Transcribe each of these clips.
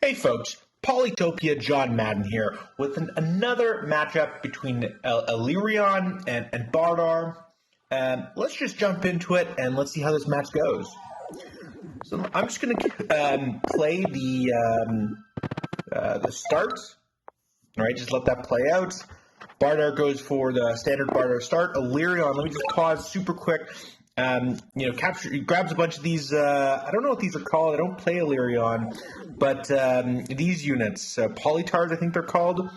Hey folks, Polytopia John Madden here with another matchup between Elyrion and Bardur. Let's just jump into it and let's see how this match goes. So I'm just going to play the start. All right, just let that play out. Bardur goes for the standard Bardur start. Elyrion, let me just pause super quick. He grabs a bunch of these, I don't know what these are called, I don't play Elyrion, but these units, Polytopia I think they're called,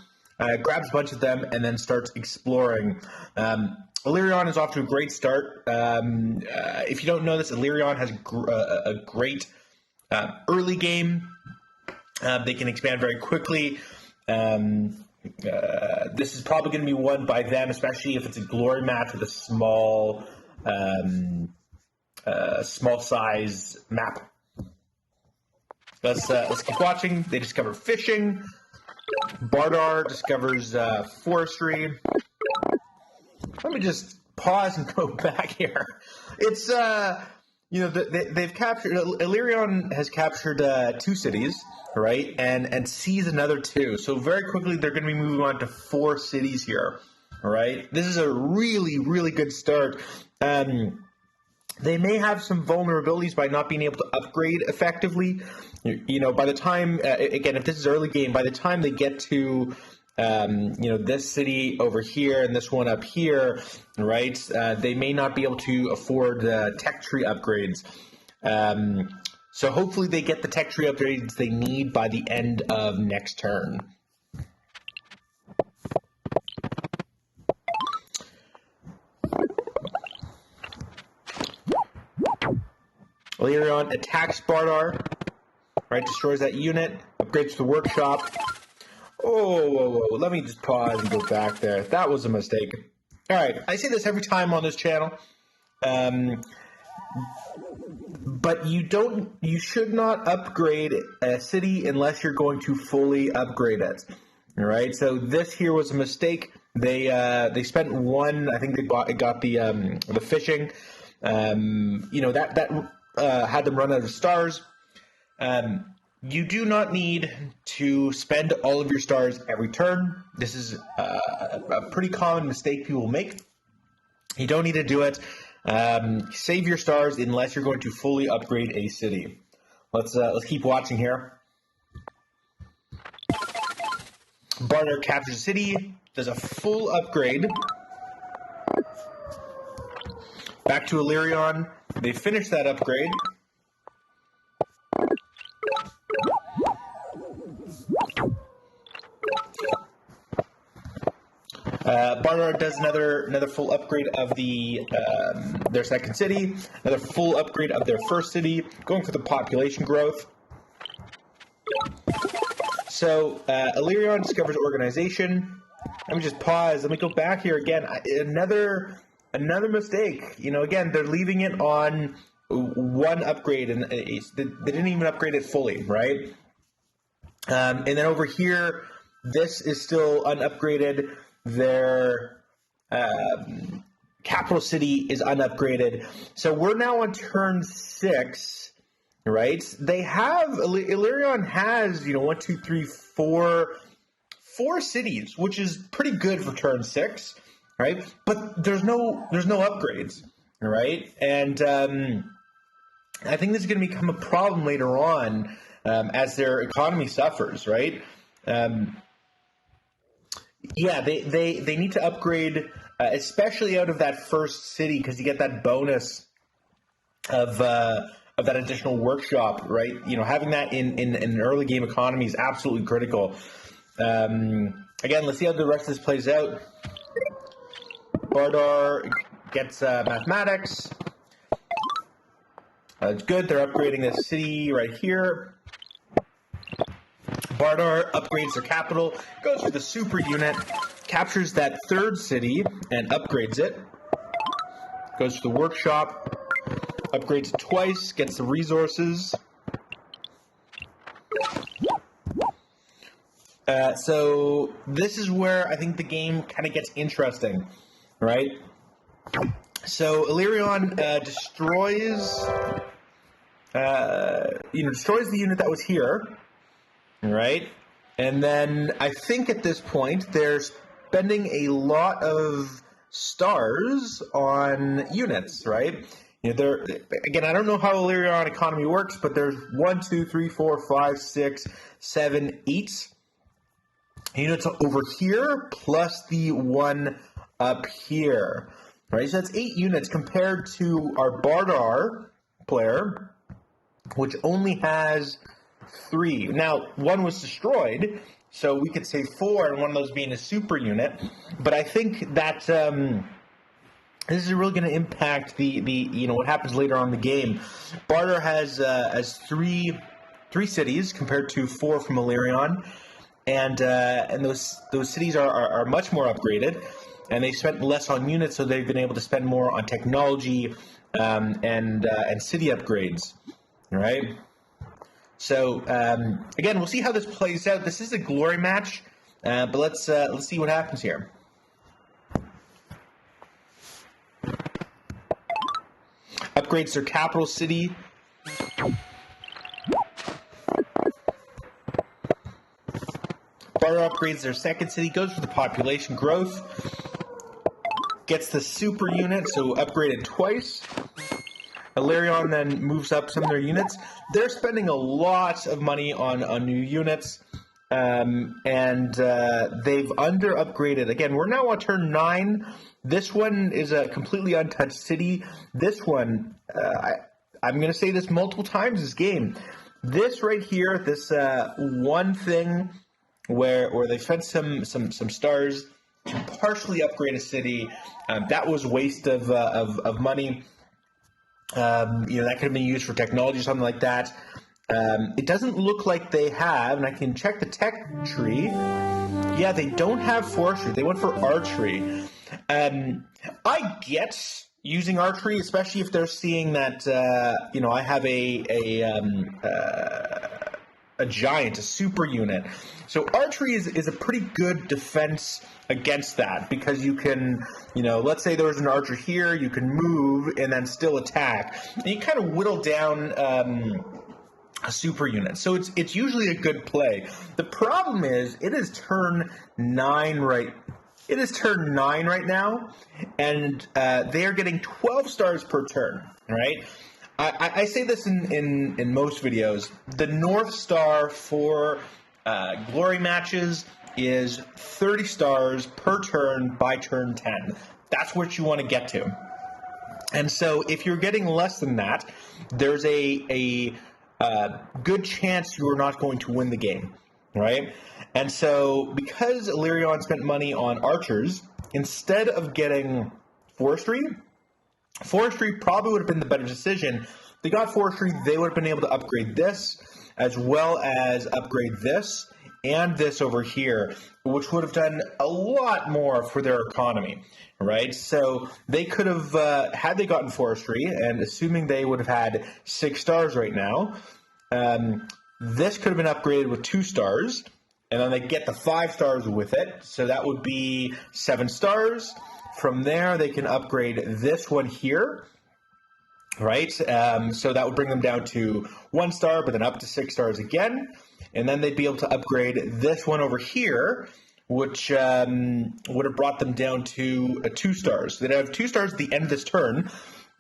grabs a bunch of them and then starts exploring. Elyrion is off to a great start. If you don't know this, Elyrion has a great early game. They can expand very quickly. This is probably going to be won by them, especially if it's a glory match with a small size map. Let's keep watching. They discover fishing. Bardur discovers forestry. Let me just pause and go back here. It's they've captured. Elyrion has captured 2 cities, right, and sees another 2. So very quickly they're going to be moving on to 4 cities here. All right, this is a really, really good start. They may have some vulnerabilities by not being able to upgrade effectively. By the time, again, if this is early game, by the time they get to, this city over here and this one up here, right, they may not be able to afford tech tree upgrades. So hopefully they get the tech tree upgrades they need by the end of next turn. Elyrion attacks Bardur, right, destroys that unit, upgrades the workshop. Whoa, let me just pause and go back there. That was a mistake. All right, I say this every time on this channel, but you should not upgrade a city unless you're going to fully upgrade it. All right, so this here was a mistake. They spent 1, I think they got the fishing. That had them run out of stars. You do not need to spend all of your stars every turn. This is a pretty common mistake people make. You don't need to do it. Save your stars unless you're going to fully upgrade a city. Let's keep watching here. Bardur captures a city, does a full upgrade. Back to Elyrion. They finish that upgrade. Bardur does another full upgrade of their second city, another full upgrade of their first city, going for the population growth. So Elyrion discovers organization. Let me just pause. Let me go back here again. Another mistake. Again, they're leaving it on 1 upgrade, and they didn't even upgrade it fully, right? And then over here, this is still unupgraded. Their capital city is unupgraded. So we're now on turn 6, right? Elyrion has, 1, 2, 3, 4 cities, which is pretty good for turn 6. Right, but there's no upgrades, right? And I think this is going to become a problem later on as their economy suffers, right? They need to upgrade, especially out of that first city, because you get that bonus of that additional workshop, right? Having that in an early game economy is absolutely critical. Again, let's see how the rest of this plays out. Bardur gets mathematics. It's good. They're upgrading this city right here. Bardur upgrades their capital, goes for the super unit, captures that 3rd city and upgrades it. Goes to the workshop, upgrades it twice, gets the resources. So this is where I think the game kind of gets interesting. Right, so Elyrion destroys the unit that was here, right? And then I think at this point they're spending a lot of stars on units, right? You know, they're, again, I don't know how Elyrion economy works, but there's 1, 2, 3, 4, 5, 6, 7, 8 units over here, plus the one up here, right? So that's 8 units compared to our Bardur player, which only has 3. Now, 1 was destroyed, so we could say 4, and one of those being a super unit. But I think that this is really going to impact the what happens later on in the game. Bardur has 3 cities compared to 4 from Elyrion. And those cities are much more upgraded, and they spent less on units, so they've been able to spend more on technology and city upgrades, right? So again, we'll see how this plays out. This is a glory match, but let's see what happens here. Upgrades their capital city. Bardur upgrades their second city, goes for the population growth, gets the super unit, so upgraded twice. Elyrion then moves up some of their units. They're spending a lot of money on new units, and they've under-upgraded. Again, we're now on turn 9. This one is a completely untouched city. This one, I'm going to say this multiple times this game. This right here, this one thing where they spent some stars to partially upgrade a city, that was waste of money. That could have been used for technology or something like that. It doesn't look like they have, and I can check the tech tree. Yeah, they don't have forestry. They went for archery. I get using archery, especially if they're seeing that I have a giant, a super unit. So archery is a pretty good defense against that, because you can, let's say there was an archer here, you can move and then still attack. And you kind of whittle down a super unit. So it's usually a good play. The problem is it is turn 9 right. It is turn 9 right now, and they are getting 12 stars per turn, right? I say this in most videos. The North Star for glory matches is 30 stars per turn by turn 10. That's what you want to get to. And so if you're getting less than that, there's a good chance you are not going to win the game, right? And so because Elyrion spent money on archers, instead of getting forestry probably would have been the better decision. They got forestry, they would have been able to upgrade this, as well as upgrade this and this over here, which would have done a lot more for their economy, right? So they could have, had they gotten forestry, and assuming they would have had 6 stars right now, this could have been upgraded with 2 stars, and then they get the 5 stars with it, so that would be 7 stars. From there, they can upgrade this one here, right? So that would bring them down to 1 star, but then up to 6 stars again. And then they'd be able to upgrade this one over here, which would have brought them down to 2 stars. They'd have 2 stars at the end of this turn,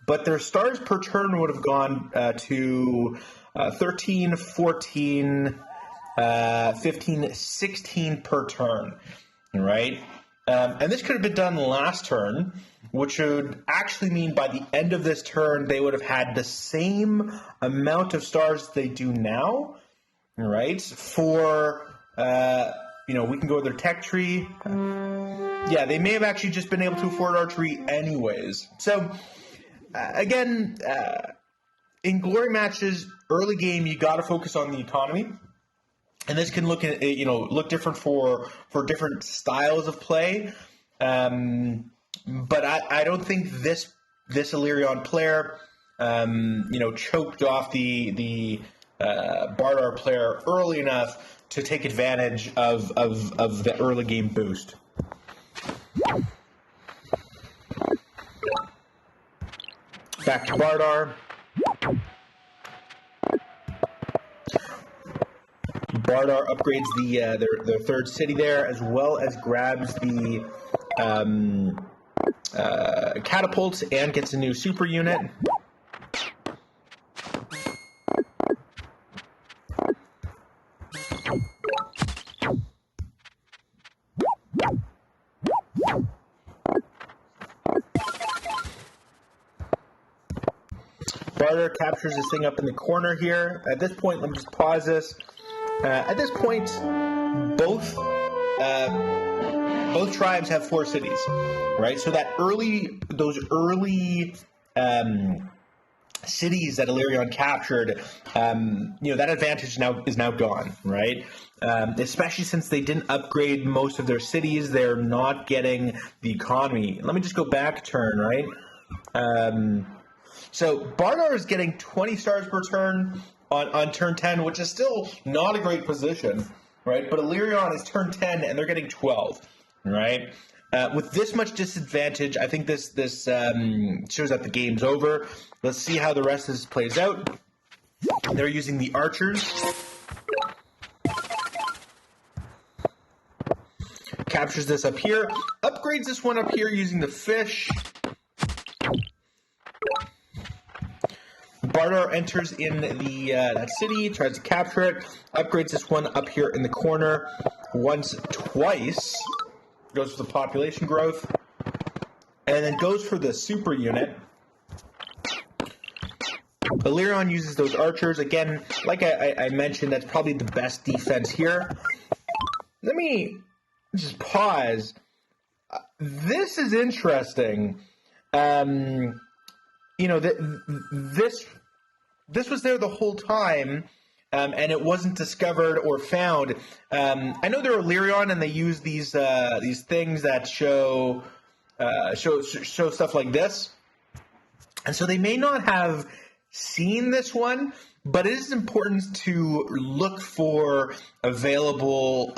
but their stars per turn would have gone to 13, 14, 15, 16 per turn, right? And this could have been done last turn, which would actually mean by the end of this turn, they would have had the same amount of stars they do now, right? For, we can go with their tech tree. Yeah, they may have actually just been able to afford archery anyways. So, again, in glory matches, early game, you got to focus on the economy. And this can look different for different styles of play, but I don't think this Elyrion player, choked off the Bardur player early enough to take advantage of the early game boost. Back to Bardur. Bardur upgrades their third city there, as well as grabs the catapults and gets a new super unit. Bardur captures this thing up in the corner here. At this point, let me just pause this. At this point, both tribes have 4 cities, right? So those early cities that Elyrion captured, that advantage is now gone, right? Especially since they didn't upgrade most of their cities, they're not getting the economy. Let me just go back a turn, right? So Bardur is getting 20 stars per turn on turn 10, which is still not a great position, right? But Elyrion is turn 10, and they're getting 12, right? With this much disadvantage, I think this shows that the game's over. Let's see how the rest of this plays out. They're using the archers. Captures this up here. Upgrades this one up here using the fish. Bardur enters in that city, tries to capture it, upgrades this one up here in the corner twice, goes for the population growth, and then goes for the super unit. Elyrion uses those archers. Again, like I mentioned, that's probably the best defense here. Let me just pause. This is interesting. This was there the whole time, and it wasn't discovered or found. I know they're Elyrion, and they use these things that show stuff like this, and so they may not have seen this one, but it is important to look for available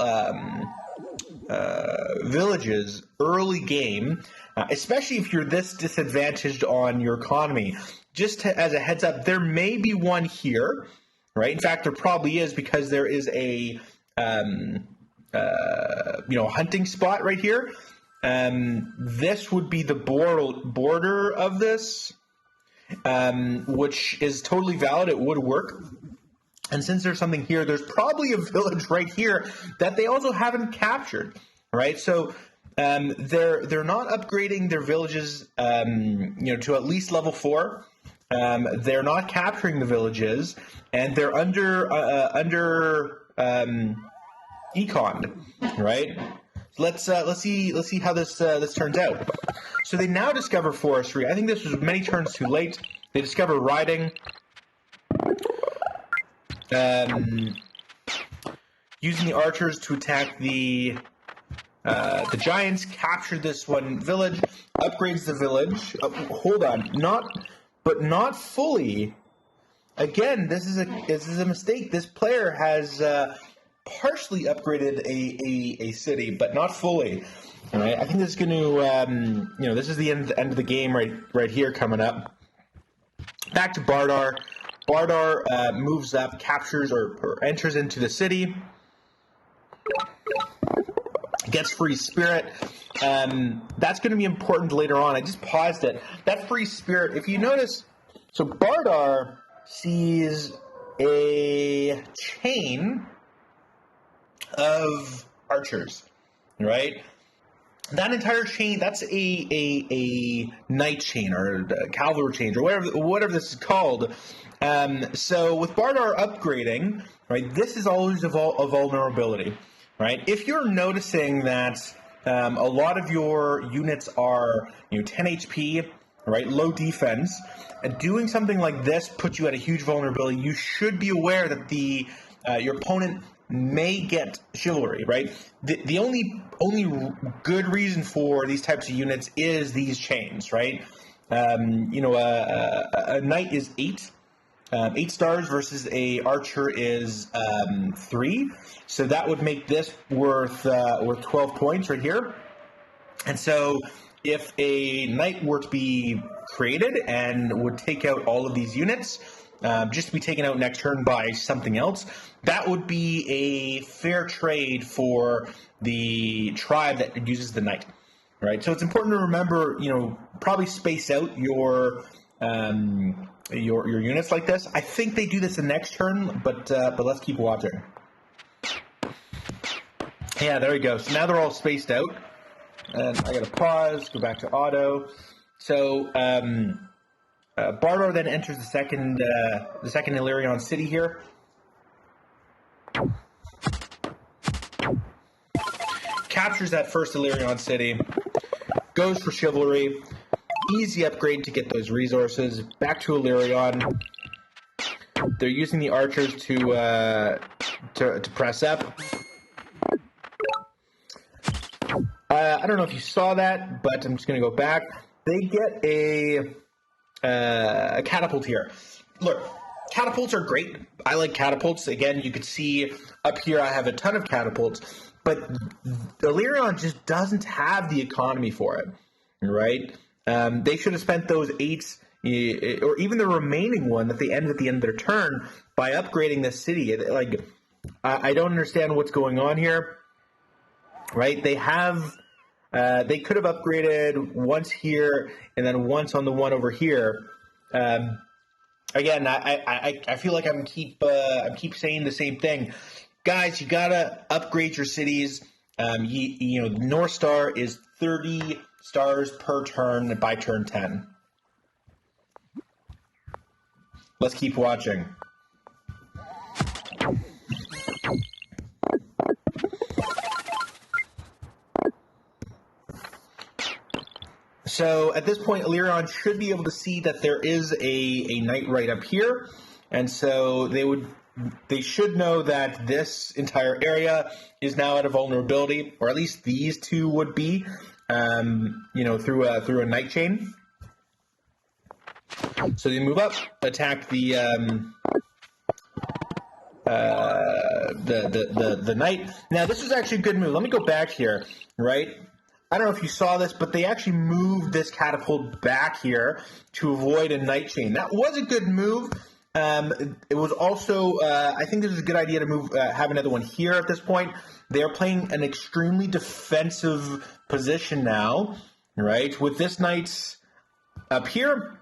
villages early game, especially if you're this disadvantaged on your economy. Just as a heads up, there may be one here, right? In fact, there probably is, because there is a hunting spot right here. This would be the border of this, which is totally valid. It would work. And since there's something here, there's probably a village right here that they also haven't captured, right? So they're not upgrading their villages, to at least level 4. They're not capturing the villages, and they're under econ, right? So let's see how this turns out. So they now discover forestry. I think this was many turns too late. They discover riding. Using the archers to attack the giants, capture this one village, upgrades the village. Hold on, not fully. Again, this is a mistake. This player has partially upgraded a city, but not fully. All right, I think this is going to, this is the end of the game right here coming up. Back to Bardur. Bardur moves up, captures or enters into the city. Gets free spirit. That's going to be important later on. I just paused it. That free spirit, if you notice, so Bardur sees a chain of archers, right? That entire chain, that's a knight chain or a cavalry chain or whatever this is called. So with Bardur upgrading, right, this is always a vulnerability, right? If you're noticing that a lot of your units are 10 HP, right, low defense, and doing something like this puts you at a huge vulnerability, you should be aware that your opponent may get chivalry, right? The only good reason for these types of units is these chains, right? A knight is 8 stars versus a archer is 3, so that would make this worth 12 points right here. And so if a knight were to be created and would take out all of these units, just to be taken out next turn by something else, that would be a fair trade for the tribe that uses the knight, right? So it's important to remember, probably space out your units like this. I think they do this the next turn, but let's keep watching. Yeah, there we go. So now they're all spaced out. And I gotta pause, go back to auto. So Bardur then enters the second Elyrion city here. Captures that first Elyrion city. Goes for chivalry. Easy upgrade to get those resources. Back to Elyrion. They're using the archers to press up. I don't know if you saw that, but I'm just going to go back. They get a catapult here. Look, catapults are great. I like catapults. Again, you can see up here I have a ton of catapults, but Elyrion just doesn't have the economy for it, right? They should have spent those 8s, or even the remaining one that they ended at the end of their turn, by upgrading this city. Like, I don't understand what's going on here. Right, they could have upgraded once here and then once on the one over here. Again, I feel like I keep saying the same thing, guys. You gotta upgrade your cities. The North Star is 30 stars per turn by turn 10. Let's keep watching. So at this point, Elyrion should be able to see that there is a knight right up here, and so they should know that this entire area is now out of vulnerability, or at least these two would be, through a knight chain. So they move up, attack the knight. Now this is actually a good move. Let me go back here, right? I don't know if you saw this, but they actually moved this catapult back here to avoid a knight chain. That was a good move. It was also, I think this is a good idea to move, have another one here at this point. They are playing an extremely defensive position now, right? With this knight up here,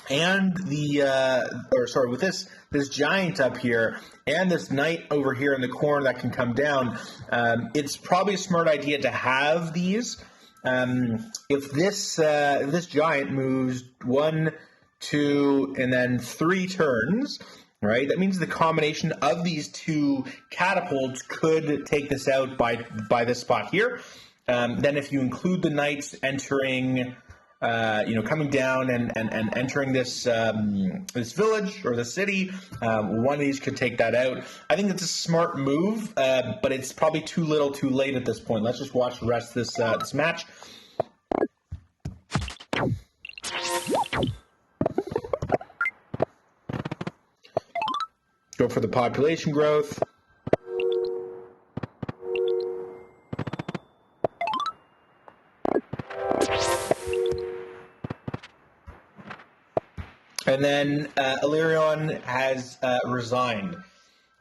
and with this giant up here, and this knight over here in the corner that can come down, it's probably a smart idea to have these. If this giant moves 1, 2, and then 3 turns, right? That means the combination of these 2 catapults could take this out by this spot here. Then if you include the knights entering, coming down and entering this village or the city, one of these could take that out. I think it's a smart move, but it's probably too little, too late at this point. Let's just watch the rest of this match. Go for the population growth. And then Elyrion has resigned.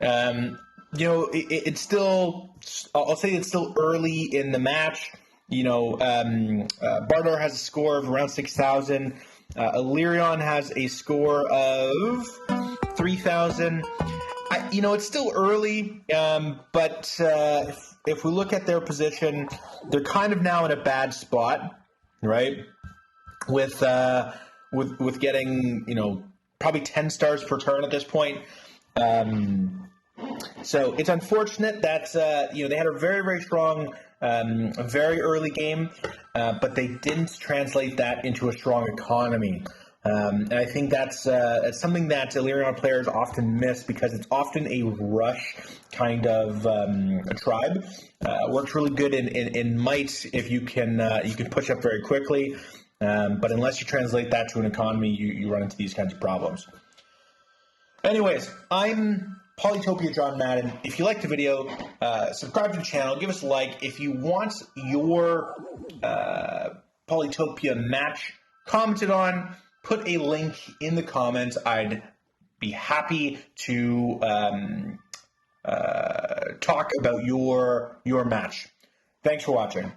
It's still, I'll say it's still early in the match. Bardur has a score of around 6,000. Elyrion has a score of 3,000. It's still early, but if we look at their position, they're kind of now in a bad spot, right? With getting, probably 10 stars per turn at this point. So it's unfortunate that, they had a very, very strong, very early game, but they didn't translate that into a strong economy. And I think that's something that Elyrion players often miss, because it's often a rush kind of a tribe. Works really good in might if you can push up very quickly. But unless you translate that to an economy, you run into these kinds of problems. Anyways, I'm Polytopia John Madden. If you liked the video, subscribe to the channel, give us a like. If you want your Polytopia match commented on, put a link in the comments. I'd be happy to talk about your match. Thanks for watching.